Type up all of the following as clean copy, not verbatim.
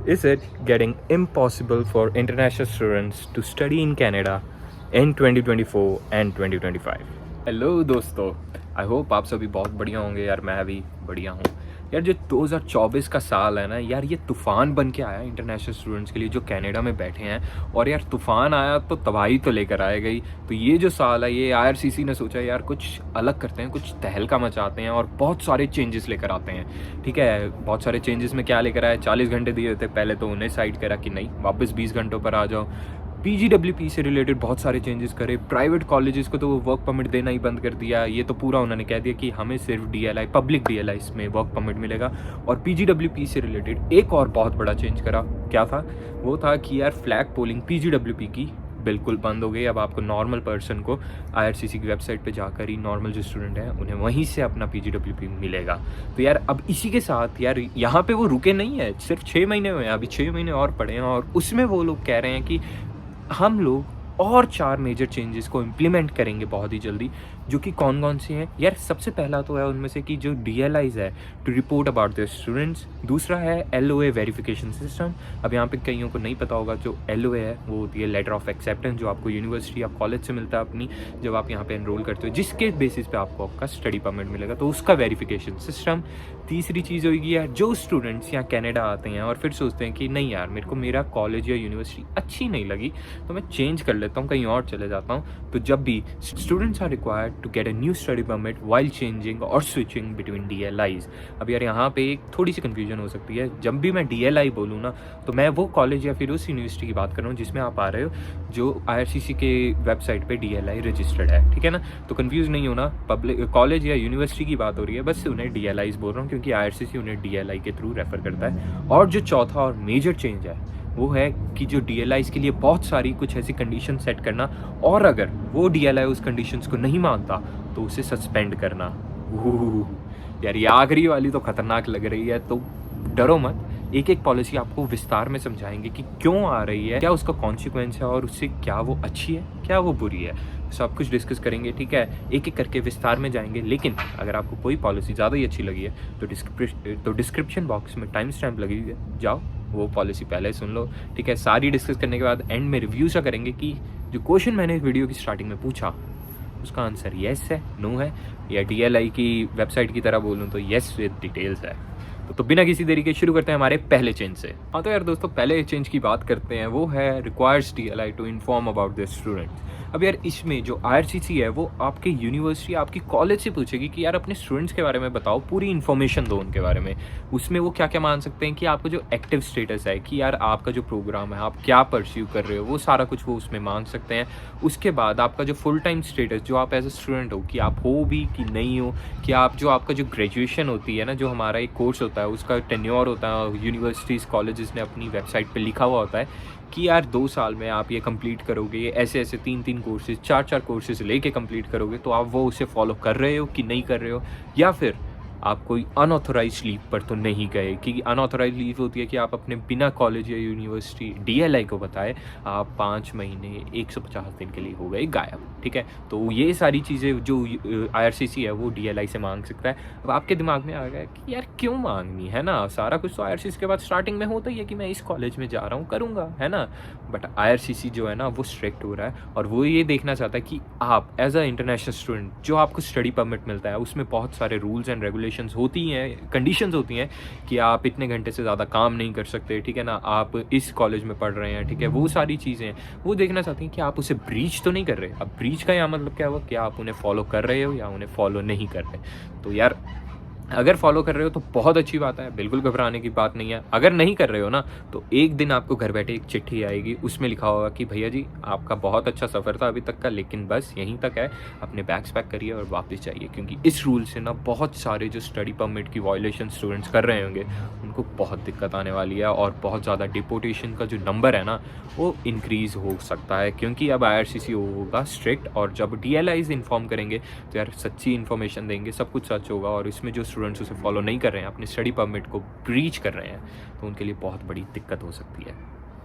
Is it getting impossible for international students to study in Canada in 2024 and 2025? Hello दोस्तों, I hope आप सभी बहुत बढ़िया होंगे यार। मैं भी बढ़िया हूँ यार। जो 2024 का साल है ना यार, ये तूफ़ान बन के आया इंटरनेशनल स्टूडेंट्स के लिए जो कनाडा में बैठे हैं। और यार तूफ़ान आया तो तबाही तो लेकर आएगा ही। तो ये जो साल है, ये आईआरसीसी ने सोचा यार कुछ अलग करते हैं, कुछ तहलका मचाते हैं और बहुत सारे चेंजेस लेकर आते हैं। ठीक है, बहुत सारे चेंजेस में क्या लेकर आए? 40 घंटे दिए थे पहले, तो उन्हें साइड करा कि नहीं, वापस 20 घंटों पर आ जाओ। पीजीडब्ल्यूपी से रिलेटेड बहुत सारे चेंजेस करे। प्राइवेट कॉलेजेस को तो वो वर्क परमिट देना ही बंद कर दिया। ये तो पूरा उन्होंने कह दिया कि हमें सिर्फ डीएलआई, पब्लिक डीएलआई में वर्क परमिट मिलेगा। और पीजीडब्ल्यूपी से रिलेटेड एक और बहुत बड़ा चेंज करा। क्या था? वो था कि यार फ्लैग पोलिंग पीजीडब्ल्यूपी की बिल्कुल बंद हो गई। अब आपको नॉर्मल पर्सन को आईआरसीसी की वेबसाइट पे जाकर ही, नॉर्मल जो स्टूडेंट हैं उन्हें वहीं से अपना पीजीडब्ल्यूपी मिलेगा। तो यार अब इसी के साथ यार यहाँ पे वो रुके नहीं है, सिर्फ 6 महीने हुए हैं, अभी 6 महीने और पड़े हैं। और उसमें वो लोग कह रहे हैं कि हम लोग और 4 मेजर चेंजेस को इम्प्लीमेंट करेंगे बहुत ही जल्दी। जो कि कौन कौन से हैं यार? सबसे पहला तो है उनमें से कि जो डीएलआईज है, to report about the students. दूसरा है एलओए वेरिफिकेशन सिस्टम। अब यहाँ पे कईयों को नहीं पता होगा, जो एलओए है वो होती है लेटर ऑफ एक्सेप्टेंस, जो आपको यूनिवर्सिटी या कॉलेज से मिलता है अपनी, जब आप यहाँ पे एनरोल करते हो, जिसके बेसिस पे आपको आपका स्टडी परमिट मिलेगा, तो उसका वेरिफिकेशन सिस्टम। तीसरी चीज़ होगी यार, जो स्टूडेंट्स यहाँ कैनेडा आते हैं और फिर सोचते हैं कि नहीं यार, मेरे को मेरा कॉलेज या यूनिवर्सिटी अच्छी नहीं लगी तो मैं चेंज कर लेता हूँ, कहीं और चले जाता हूँ। तो जब भी students are required to get a new study permit while changing और स्विचिंग बिटवीन डीएलआईज। अब यार यहाँ पे एक थोड़ी सी कंफ्यूजन हो सकती है। जब भी मैं डीएलआई बोलूँ ना, तो मैं वो कॉलेज या फिर उस यूनिवर्सिटी की बात कर रहा हूँ जिसमें आप आ रहे हो, जो आईआरसीसी के वेबसाइट पे डीएलआई रजिस्टर्ड है। ठीक है ना? तो कंफ्यूज नहीं होना, पब्लिक कॉलेज या यूनिवर्सिटी की बात हो रही है, बस उन्हें डीएलआईज बोल रहा हूँ क्योंकि आईआरसीसी उन्हें डीएलआई के थ्रू रेफर करता है। और जो चौथा और मेजर चेंज है वो है कि जो डीएलआईज के लिए बहुत सारी कुछ ऐसी कंडीशन सेट करना, और अगर वो डीएलआई उस कंडीशंस को नहीं मानता तो उसे सस्पेंड करना। यार ये आखिरी वाली तो खतरनाक लग रही है, तो डरो मत। एक एक पॉलिसी आपको विस्तार में समझाएंगे कि क्यों आ रही है, क्या उसका कॉन्सिक्वेंस है और उससे क्या वो अच्छी है, क्या वो बुरी है। सब कुछ डिस्कस करेंगे। ठीक है, एक एक करके विस्तार में जाएंगे। लेकिन अगर आपको कोई पॉलिसी ज़्यादा ही अच्छी लगी है तो डिस्क्रिप्शन बॉक्स में टाइम स्टैम्प लगी हुई है, जाओ वो पॉलिसी पहले सुन लो। ठीक है, सारी डिस्कस करने के बाद एंड में रिव्यू सा करेंगे कि जो क्वेश्चन मैंने वीडियो की स्टार्टिंग में पूछा उसका आंसर येस है, नो है, या डीएलआई की वेबसाइट की तरह बोलूँ तो येस विद डिटेल्स है। तो बिना किसी देरी के शुरू करते हैं हमारे पहले चेंज से। हाँ तो यार दोस्तों, पहले चेंज की बात करते हैं, वो है requires DLI to inform about the students. अब यार इसमें जो आईआरसीसी है वो आपके यूनिवर्सिटी, आपकी कॉलेज से पूछेगी कि यार अपने स्टूडेंट्स के बारे में बताओ, पूरी इन्फॉर्मेशन दो उनके बारे में। उसमें वो क्या क्या मान सकते हैं कि आपका जो एक्टिव स्टेटस है, कि यार आपका जो प्रोग्राम है आप क्या परस्यू कर रहे हो, वो सारा कुछ वो उसमें मांग सकते हैं। उसके बाद आपका जो फुल टाइम स्टेटस, जो आप एज अ स्टूडेंट हो, कि आप हो भी कि नहीं हो, कि आप जो आपका जो ग्रेजुएशन होती है ना, जो हमारा एक कोर्स होता है उसका टेन्योर होता है, यूनिवर्सिटीज़ कॉलेजेस ने अपनी वेबसाइट पे लिखा हुआ होता है कि यार 2 साल में आप ये कंप्लीट करोगे, ये ऐसे ऐसे 3-3 कोर्सेज, 4-4 कोर्सेज लेके कंप्लीट करोगे, तो आप वो उसे फॉलो कर रहे हो कि नहीं कर रहे हो, या फिर आप कोई अनऑथोराइज लीव पर तो नहीं गए। कि अनऑथोराइज लीव होती है कि आप अपने बिना कॉलेज या यूनिवर्सिटी डीएलआई को बताए आप 5 महीने 150 दिन के लिए हो गए गायब। ठीक है, तो ये सारी चीज़ें जो आईआरसीसी है वो डीएलआई से मांग सकता है। अब आपके दिमाग में आ गया कि यार क्यों मांगनी है ना, सारा कुछ तो आईआरसीसी के बाद स्टार्टिंग में होता ही है कि मैं इस कॉलेज में जा रहा हूँ, करूँगा, है ना। बट आईआरसीसी जो है ना वो स्ट्रिक्ट हो रहा है, और वो ये देखना चाहता है कि आप एज अ इंटरनेशनल स्टूडेंट, जो आपको स्टडी परमिट मिलता है उसमें बहुत सारे रूल्स एंड रेगुलेशंस होती हैं, कंडीशंस होती हैं कि आप इतने घंटे से ज़्यादा काम नहीं कर सकते। ठीक है ना, आप इस कॉलेज में पढ़ रहे हैं, ठीक है, वो सारी चीज़ें वो देखना चाहती हैं कि आप उसे ब्रीच तो नहीं कर रहे। अब ब्रीच का यहाँ मतलब क्या हुआ कि आप उन्हें फॉलो कर रहे हो या उन्हें फॉलो नहीं कर रहे। तो यार अगर फॉलो कर रहे हो तो बहुत अच्छी बात है, बिल्कुल घबराने की बात नहीं है। अगर नहीं कर रहे हो ना, तो एक दिन आपको घर बैठे एक चिट्ठी आएगी, उसमें लिखा होगा कि भैया जी आपका बहुत अच्छा सफ़र था अभी तक का, लेकिन बस यहीं तक है, अपने बैग्स पैक करिए और वापस जाइए। क्योंकि इस रूल से ना बहुत सारे जो स्टडी परमिट की वायलेशन स्टूडेंट्स कर रहे होंगे उनको बहुत दिक्कत आने वाली है, और बहुत ज़्यादा डिपोटेशन का जो नंबर है ना वो इंक्रीज़ हो सकता है। क्योंकि अब आईआरसीसी होगा स्ट्रिक्ट, और जब डीएलआईज इन्फॉर्म करेंगे तो यार सच्ची इन्फॉर्मेशन देंगे, सब कुछ सच होगा। और इसमें जो स्टूडेंट्स उसे फॉलो नहीं कर रहे हैं, अपने स्टडी परमिट को ब्रीच कर रहे हैं, तो उनके लिए बहुत बड़ी दिक्कत हो सकती है।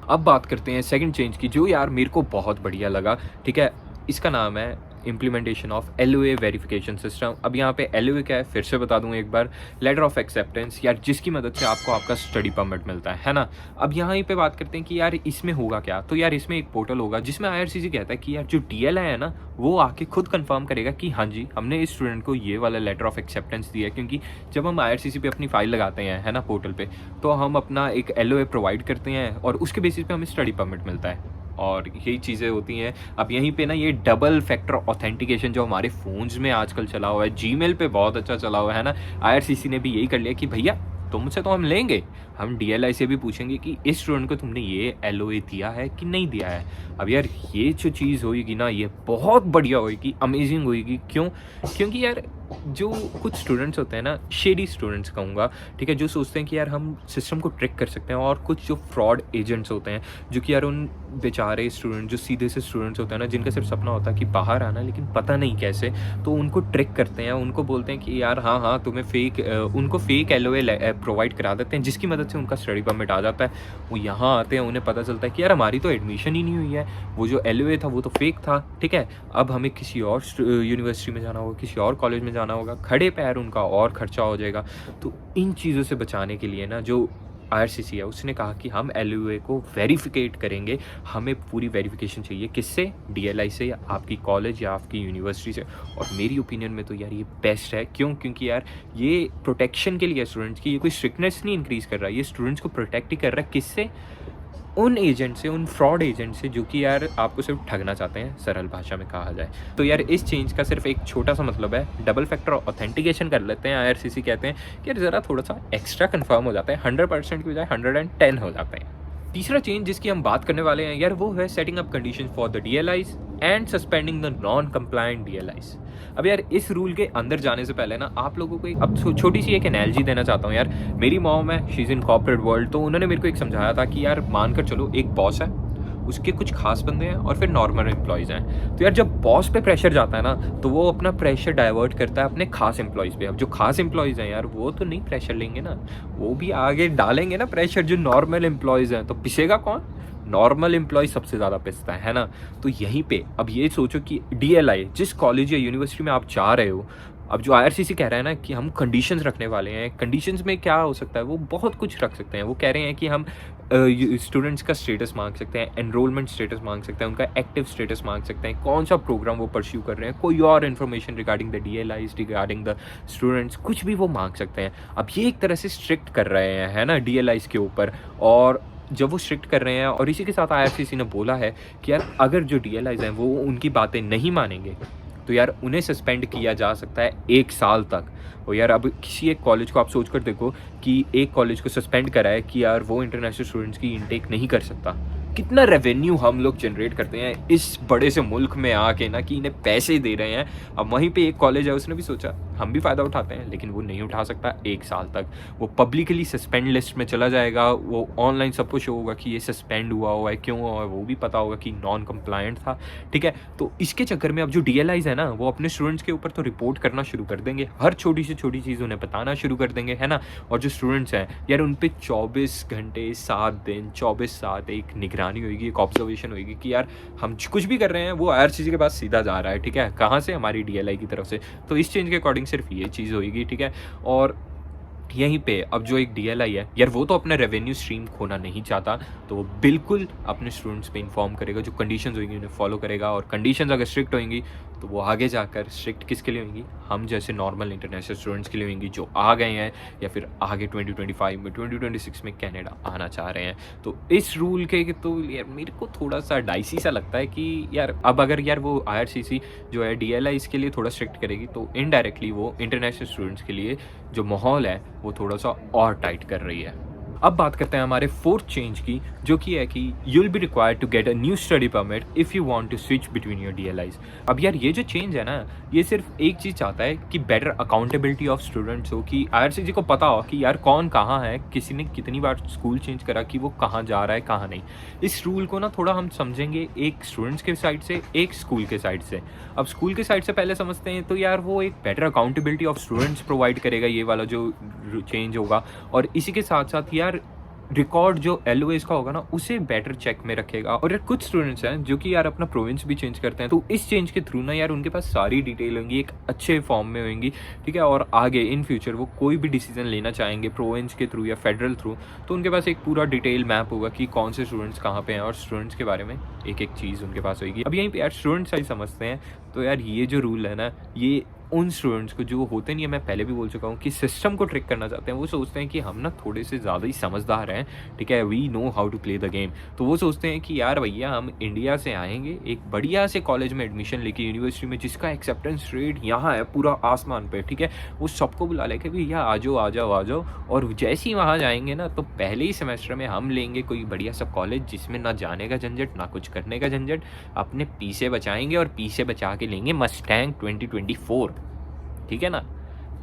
अब बात करते हैं सेकंड चेंज की, जो यार मेरे को बहुत बढ़िया लगा। ठीक है, इसका नाम है implementation of LOA verification system. अब यहाँ पे LOA क्या है फिर से बता दूँ एक बार, लेटर ऑफ एक्सेप्टेंस, यार जिसकी मदद से आपको आपका स्टडी परमिट मिलता है ना। अब यहाँ पे बात करते हैं कि यार इसमें होगा क्या, तो यार इसमें एक पोर्टल होगा जिसमें IRCC कहता है कि यार जो DLI है ना वो आके खुद कंफर्म करेगा कि हाँ जी हमने इस स्टूडेंट को ये वाला लेटर ऑफ एक्सेप्टेंस दिया है। क्योंकि जब हम IRCC पे अपनी फाइल लगाते हैं है ना पोर्टल पे, तो हम अपना एक LOA प्रोवाइड करते हैं और उसके बेसिस पे हमें स्टडी परमिट मिलता है और यही चीज़ें होती हैं। अब यहीं पे ना ये डबल फैक्टर ऑथेंटिकेशन जो हमारे फ़ोन्स में आजकल चला हुआ है, जीमेल पे बहुत अच्छा चला हुआ है ना, IRCC ने भी यही कर लिया कि भैया तुमसे तो हम लेंगे, हम DLI से भी पूछेंगे कि इस स्टूडेंट को तुमने ये LOA दिया है कि नहीं दिया है। अब यार ये जो चीज़ होगी ना ये बहुत बढ़िया होगी, अमेजिंग होगी। क्यों? क्योंकि यार जो कुछ स्टूडेंट्स होते हैं ना, शेडी स्टूडेंट्स कहूँगा, ठीक है, जो सोचते हैं कि यार हम सिस्टम को ट्रिक कर सकते हैं, और कुछ जो फ्रॉड एजेंट्स होते हैं जो कि यार उन बेचारे स्टूडेंट जो सीधे से स्टूडेंट्स होते हैं ना, जिनका सिर्फ सपना होता है कि बाहर आना लेकिन पता नहीं कैसे, तो उनको ट्रिक करते हैं, उनको बोलते हैं कि यार हाँ तुम्हें उनको फेक LOA प्रोवाइड करा देते हैं जिसकी मदद से उनका स्टडी परमिट आ जाता है। वो यहाँ आते हैं, उन्हें पता चलता है कि यार हमारी तो एडमिशन ही नहीं हुई है, वो जो LOA था वो तो फेक था, ठीक है, अब हमें किसी और यूनिवर्सिटी में जाना होगा, किसी और कॉलेज में जाना होगा, खड़े पैर उनका और खर्चा हो जाएगा। तो इन चीज़ों से बचाने के लिए ना जो IRCC है उसने कहा कि हम LOA को वेरीफिकेट करेंगे, हमें पूरी वेरिफिकेशन चाहिए, किससे? DLI से या आपकी कॉलेज या आपकी यूनिवर्सिटी से। और मेरी ओपिनियन में तो यार ये बेस्ट है। क्यों? क्योंकि यार ये प्रोटेक्शन के लिए स्टूडेंट्स की, ये कोई स्ट्रिक्टनेस नहीं इंक्रीज कर रहा है, ये स्टूडेंट्स को प्रोटेक्ट ही कर रहा है। किससे? उन एजेंट से, उन फ्रॉड एजेंट से जो कि यार आपको सिर्फ ठगना चाहते हैं, सरल भाषा में कहा जाए तो। यार इस चेंज का सिर्फ एक छोटा सा मतलब है, डबल फैक्टर ऑथेंटिकेशन कर लेते हैं। IRCC कहते हैं कि यार ज़रा थोड़ा सा एक्स्ट्रा कंफर्म हो जाता है, 100% की बजाय 110 हो जाते हैं। तीसरा चेंज जिसकी हम बात करने वाले हैं यार वो है setting up condition for the DLIs and suspending the non compliant DLIs। अब यार इस रूल के अंदर जाने से पहले ना आप लोगों को अब छोटी सी एक एनालॉजी देना चाहता हूँ यार। मेरी मॉम है, she is in corporate world, तो उन्होंने मेरे को एक समझाया था कि यार मानकर चलो एक बॉस है, उसके कुछ खास बंदे हैं और फिर नॉर्मल एम्प्लॉयज़ हैं। तो यार जब बॉस पे प्रेशर जाता है ना तो वो अपना प्रेशर डाइवर्ट करता है अपने खास एम्प्लॉयज़ पे। अब जो खास एम्प्लॉयज़ हैं यार वो तो नहीं प्रेशर लेंगे ना, वो भी आगे डालेंगे ना प्रेशर जो नॉर्मल एम्प्लॉयज़ हैं। तो पिसेगा कौन? नॉर्मल एम्प्लॉय सबसे ज़्यादा पिसता है ना। तो यहीं पे अब ये सोचो कि DLI जिस कॉलेज या यूनिवर्सिटी में आप जा रहे हो, अब जो IRCC कह रहा है ना कि हम कंडीशंस रखने वाले हैं, कंडीशंस में क्या हो सकता है, वो बहुत कुछ रख सकते हैं। वो कह रहे हैं कि हम स्टूडेंट्स का स्टेटस मांग सकते हैं, एनरोलमेंट स्टेटस मांग सकते हैं, उनका एक्टिव स्टेटस मांग सकते हैं, कौन सा प्रोग्राम वो परस्यू कर रहे हैं, कोई और information regarding the DLIs, regarding the students, कुछ भी वो मांग सकते हैं। अब ये एक तरह से स्ट्रिक्ट कर रहे हैं है ना DLIs के ऊपर। और जब वो स्ट्रिक्ट कर रहे हैं और इसी के साथ IRCC ने बोला है कि यार अगर जो DLIs हैं वो उनकी बातें नहीं मानेंगे तो यार उन्हें सस्पेंड किया जा सकता है 1 साल तक। और यार अब किसी एक कॉलेज को आप सोच कर देखो कि एक कॉलेज को सस्पेंड करा है कि यार वो इंटरनेशनल स्टूडेंट्स की इनटेक नहीं कर सकता। कितना रेवेन्यू हम लोग जनरेट करते हैं इस बड़े से मुल्क में आके ना कि इन्हें पैसे दे रहे हैं। अब वहीं पे एक कॉलेज है, उसने भी सोचा हम भी फ़ायदा उठाते हैं, लेकिन वो नहीं उठा सकता 1 साल तक। वो पब्लिकली सस्पेंड लिस्ट में चला जाएगा, वो ऑनलाइन सबको शो होगा कि ये सस्पेंड हुआ है, क्यों हुआ है वो भी पता होगा कि नॉन कंप्लायंट था, ठीक है। तो इसके चक्कर में अब जो DLIs है ना वो अपने स्टूडेंट्स के ऊपर तो रिपोर्ट करना शुरू कर देंगे, हर छोटी से छोटी चीज़ उन्हें बताना शुरू कर देंगे है ना। और जो स्टूडेंट्स हैं यार उन पर 24 घंटे 7 दिन 24/7 एक निगरानी होगी, एक ऑब्जर्वेशन होगी कि यार हम कुछ भी कर रहे हैं वो IRCC के पास सीधा जा रहा है, ठीक है, कहाँ से? हमारी DLI की तरफ से। तो इस चेंज के अकॉर्डिंग सिर्फ ये चीज़ होगी, ठीक है। और यहीं पे अब जो एक DLI है यार वो तो अपना रेवेन्यू स्ट्रीम खोना नहीं चाहता, तो वो बिल्कुल अपने स्टूडेंट्स पे इन्फॉर्म करेगा, जो कंडीशंस होंगी उन्हें फॉलो करेगा। और कंडीशंस अगर स्ट्रिक्ट होंगी तो वो आगे जाकर स्ट्रिक्ट किसके लिए होंगी? हम जैसे नॉर्मल इंटरनेशनल स्टूडेंट्स के लिए होंगी जो आ गए हैं या फिर आगे 2025 में 2026 में कनाडा आना चाह रहे हैं। तो इस रूल के तो यार मेरे को थोड़ा सा डाइसी सा लगता है कि यार अब अगर यार वो IRCC जो है DLI इसके लिए थोड़ा स्ट्रिक्ट करेगी तो इनडायरेक्टली वो इंटरनेशनल स्टूडेंट्स के लिए जो माहौल है वो थोड़ा सा और टाइट कर रही है। अब बात करते हैं हमारे 4th चेंज की, जो कि है कि you will be required to get a new study permit if you want to switch between your DLIs। अब यार ये जो चेंज है ना ये सिर्फ एक चीज़ चाहता है कि बेटर अकाउंटेबिलिटी ऑफ स्टूडेंट्स हो, कि IRCC को पता हो कि यार कौन कहाँ है, किसी ने कितनी बार स्कूल चेंज करा, कि वो कहाँ जा रहा है कहाँ नहीं। इस रूल को ना थोड़ा हम समझेंगे एक स्टूडेंट्स के साइड से, एक स्कूल के साइड से। अब स्कूल के साइड से पहले समझते हैं, तो यार वो एक better accountability of students provide करेगा ये वाला जो चेंज होगा। और इसी के साथ साथ यार रिकॉर्ड जो एलओएस का होगा ना उसे बेटर चेक में रखेगा। और यार कुछ स्टूडेंट्स हैं जो कि यार अपना प्रोविंस भी चेंज करते हैं, तो इस चेंज के थ्रू ना यार उनके पास सारी डिटेल होंगी, एक अच्छे फॉर्म में होंगी, ठीक है। और आगे इन फ्यूचर वो कोई भी डिसीजन लेना चाहेंगे प्रोविंस के थ्रू या फेडरल थ्रू, तो उनके पास एक पूरा डिटेल मैप होगा कि कौन से स्टूडेंट्स कहाँ पे हैं, और स्टूडेंट्स के बारे में एक एक चीज़ उनके पास होगी। अब यहीं पे यार स्टूडेंट्स ही समझते हैं, तो यार ये जो रूल है ना, ये उन स्टूडेंट्स को जो होते नहीं है, मैं पहले भी बोल चुका हूँ कि सिस्टम को ट्रिक करना चाहते हैं। वो सोचते हैं कि हम ना थोड़े से ज़्यादा ही समझदार हैं, ठीक है, we know how to play the game. तो वो सोचते हैं कि यार भैया हम इंडिया से आएंगे, एक बढ़िया से कॉलेज में एडमिशन लेके यूनिवर्सिटी में जिसका एक्सेप्टेंस रेट यहाँ है पूरा आसमान पे, ठीक है, वो सबको बुला लेके भैया आ जाओ आ जाओ आ जाओ। और जैसे ही वहाँ जाएंगे ना, तो पहले ही सेमेस्टर में हम लेंगे कोई बढ़िया सा कॉलेज जिसमें ना जाने का झंझट ना कुछ करने का झंझट, अपने पीछे बचाएंगे और पीछे बचा के लेंगे मस्टैंग 2024, ठीक है ना।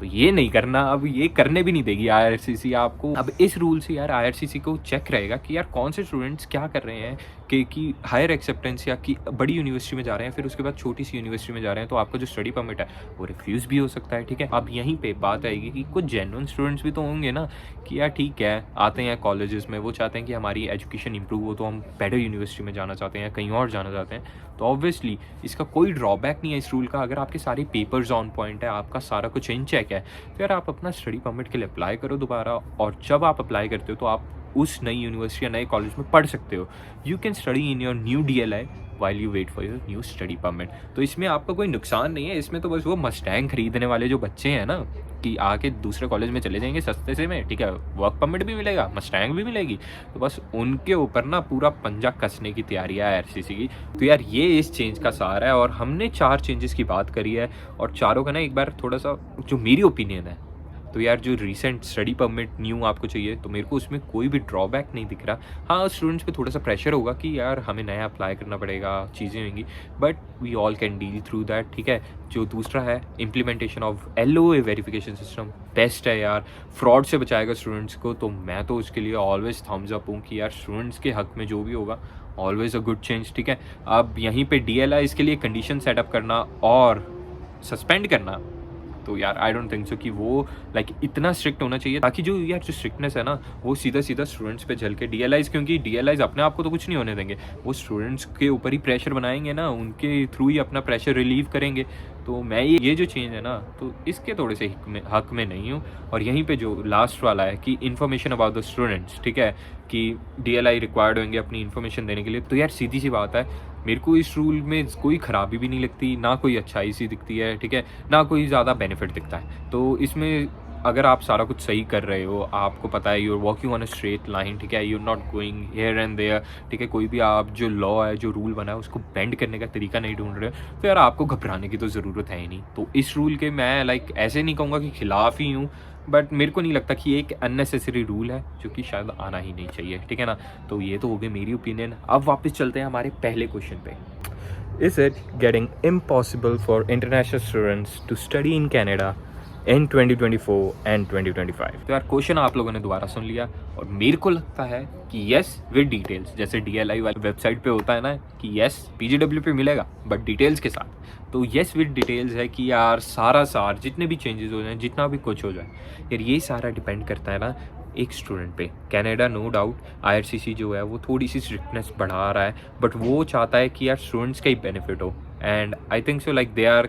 तो ये नहीं करना, अब ये करने भी नहीं देगी आईआरसीसी आपको। अब इस रूल से यार आईआरसीसी को चेक रहेगा कि यार कौन से स्टूडेंट्स क्या कर रहे हैं कि हायर एक्सेप्टेंस या कि बड़ी यूनिवर्सिटी में जा रहे हैं, फिर उसके बाद छोटी सी यूनिवर्सिटी में जा रहे हैं, तो आपका जो स्टडी परमिट है वो रिफ्यूज़ भी हो सकता है, ठीक है। अब यहीं पे बात आएगी कि कुछ जेन्युइन स्टूडेंट्स भी तो होंगे ना कि यार ठीक है आते हैं कॉलेजेस में, वो चाहते हैं कि हमारी एजुकेशन इंप्रूव हो, तो हम बेटर यूनिवर्सिटी में जाना चाहते हैं, कहीं और जाना चाहते हैं। तो ऑब्वियसली इसका कोई ड्रॉबैक नहीं है इस रूल का। अगर आपके सारे पेपर्स ऑन पॉइंट है, आपका सारा कुछ इन चेक है, तो यार आप अपना स्टडी परमिट के लिए अप्लाई करो दोबारा। और जब आप अप्लाई करते हो तो आप उस नई यूनिवर्सिटी या नए कॉलेज में पढ़ सकते हो। You can study in your new DLI while you wait for your new study permit. तो इसमें आपका कोई नुकसान नहीं है, इसमें तो बस वो मस्टैंग खरीदने वाले जो बच्चे हैं ना कि आके दूसरे कॉलेज में चले जाएंगे सस्ते से में, ठीक है, वर्क परमिट भी मिलेगा, मस्टैंग भी मिलेगी, तो बस उनके ऊपर ना पूरा पंजा कसने की तैयारी है आईआरसीसी की। तो यार ये इस चेंज का सार है, और हमने 4 चेंजेस की बात करी है, और चारों का ना एक बार थोड़ा सा जो मेरी ओपिनियन है, तो यार जो रिसेंट स्टडी परमिट न्यू आपको चाहिए, तो मेरे को उसमें कोई भी ड्रॉबैक नहीं दिख रहा। हाँ स्टूडेंट्स पे थोड़ा सा प्रेशर होगा कि यार हमें नया अप्लाई करना पड़ेगा, चीज़ें होंगी, but we all can deal through that, ठीक है। जो दूसरा है implementation of LOA verification system, best है यार, फ्रॉड से बचाएगा स्टूडेंट्स को। तो मैं तो उसके लिए ऑलवेज थम्स अप हूँ कि यार स्टूडेंट्स के हक में जो भी होगा ऑलवेज अ गुड चेंज, ठीक है। अब यहीं पे DLI इसके लिए कंडीशन सेटअप करना और सस्पेंड करना, तो यार आई डोंट थिंक सो कि वो लाइक इतना स्ट्रिक्ट होना चाहिए, ताकि जो यार जो स्ट्रिक्टनेस है ना वो सीधा सीधा स्टूडेंट्स पे झल के DLIs, क्योंकि DLIs अपने आप को तो कुछ नहीं होने देंगे, वो स्टूडेंट्स के ऊपर ही प्रेशर बनाएंगे ना, उनके थ्रू ही अपना प्रेशर रिलीव करेंगे। तो मैं ये जो चेंज है ना, तो इसके थोड़े से हक में नहीं हूँ। और यहीं पे जो लास्ट वाला है कि इन्फॉर्मेशन अबाउट द स्टूडेंट्स, ठीक है, कि DLI रिक्वायर्ड होंगे अपनी इन्फॉर्मेशन देने के लिए, तो यार सीधी सी बात है, मेरे को इस रूल में कोई ख़राबी भी नहीं लगती, ना कोई अच्छाई सी दिखती है, ठीक है, ना कोई ज़्यादा बेनिफिट दिखता है। तो इसमें अगर आप सारा कुछ सही कर रहे हो, आपको पता है you are walking on a straight line, ठीक है, you are not going here and there, ठीक है, कोई भी आप जो लॉ है जो रूल बना है उसको बेंड करने का तरीका नहीं ढूंढ रहे हो, तो यार आपको घबराने की तो ज़रूरत है ही नहीं। तो इस रूल के मैं लाइक ऐसे नहीं कहूँगा कि खिलाफ़ ही हूँ, बट मेरे को नहीं लगता कि ये एक अननेसेसरी रूल है जो कि शायद आना ही नहीं चाहिए, ठीक है ना। तो ये तो हो गई मेरी ओपिनियन। अब वापस चलते हैं हमारे पहले क्वेश्चन पे। Is it getting impossible for international students to study in Canada in 2024 and 2025? तो यार क्वेश्चन आप लोगों ने दोबारा सुन लिया, और मेरे को लगता है कि यस विद डिटेल्स, जैसे DLI वाली वेबसाइट पे होता है ना कि यस PGW पे मिलेगा बट डिटेल्स के साथ। तो यस विद डिटेल्स है कि यार सार जितने भी चेंजेस हो जाए, जितना भी कुछ हो जाए, यार ये सारा डिपेंड करता है ना एक स्टूडेंट पे। कनाडा नो डाउट आईआरसीसी जो है वो थोड़ी सी स्ट्रिक्टनेस बढ़ा रहा है, बट वो चाहता है कि यार स्टूडेंट्स का ही बेनिफिट हो, and I think so like they are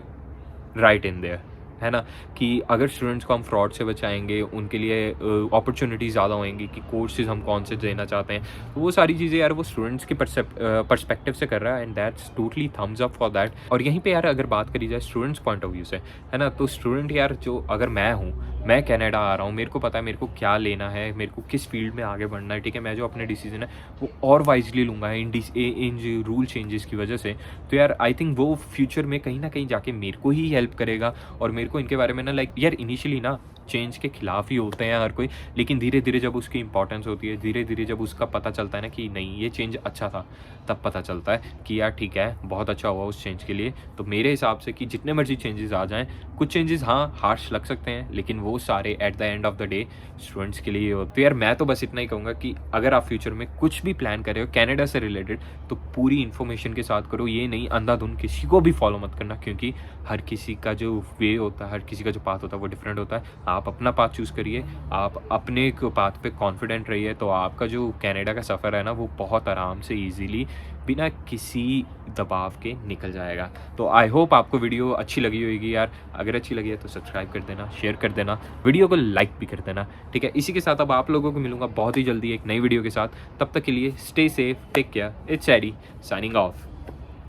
right in there, है ना, कि अगर स्टूडेंट्स को हम फ्रॉड से बचाएंगे, उनके लिए अपॉर्चुनिटी ज़्यादा होंगी कि कोर्सेज हम कौन से देना चाहते हैं, तो वो सारी चीज़ें यार वो स्टूडेंट्स के पर्सपेक्टिव से कर रहा है, and that's totally thumbs up for that. और यहीं पे यार अगर बात करी जाए स्टूडेंट्स पॉइंट ऑफ व्यू से, है ना, तो स्टूडेंट यार जो अगर मैं हूँ, मैं कनाडा आ रहा हूँ, मेरे को पता है मेरे को क्या लेना है, मेरे को किस फील्ड में आगे बढ़ना है, ठीक है, मैं जो अपने डिसीजन है वो और वाइजली लूँगा इन रूल चेंजेस की वजह से। तो यार आई थिंक वो फ्यूचर में कहीं ना कहीं जाके मेरे को ही हेल्प करेगा, और मेरे को इनके बारे में ना लाइक यार इनिशियली ना चेंज के खिलाफ ही होते हैं हर कोई, लेकिन धीरे धीरे जब उसकी इंपॉर्टेंस होती है, धीरे धीरे जब उसका पता चलता है ना कि नहीं ये चेंज अच्छा था, तब पता चलता है कि यार ठीक है बहुत अच्छा हुआ उस चेंज के लिए। तो मेरे हिसाब से कि जितने मर्जी चेंजेस आ जाएं, कुछ चेंजेस हाँ हार्श लग सकते हैं, लेकिन वो सारे at the end of the day students के लिए होते। तो यार मैं तो बस इतना ही कहूँगा कि अगर आप फ्यूचर में कुछ भी प्लान कर रहे हो कनाडा से रिलेटेड, तो पूरी इन्फॉर्मेशन के साथ करो, ये नहीं अंधाधुंध किसी को भी फॉलो मत करना, क्योंकि हर किसी का जो वे होता है, हर किसी का जो पाथ होता है वो डिफरेंट होता है। आप अपना पाथ चूज़ करिए, आप अपने एक पाथ पे कॉन्फिडेंट रहिए, तो आपका जो कनाडा का सफ़र है ना वो बहुत आराम से ईज़िली बिना किसी दबाव के निकल जाएगा। तो आई होप आपको वीडियो अच्छी लगी होगी यार। अगर अच्छी लगी है तो सब्सक्राइब कर देना, शेयर कर देना, वीडियो को लाइक भी कर देना, ठीक है। इसी के साथ अब आप लोगों को मिलूँगा बहुत ही जल्दी एक नई वीडियो के साथ। तब तक के लिए stay safe, take care, it's AD signing of.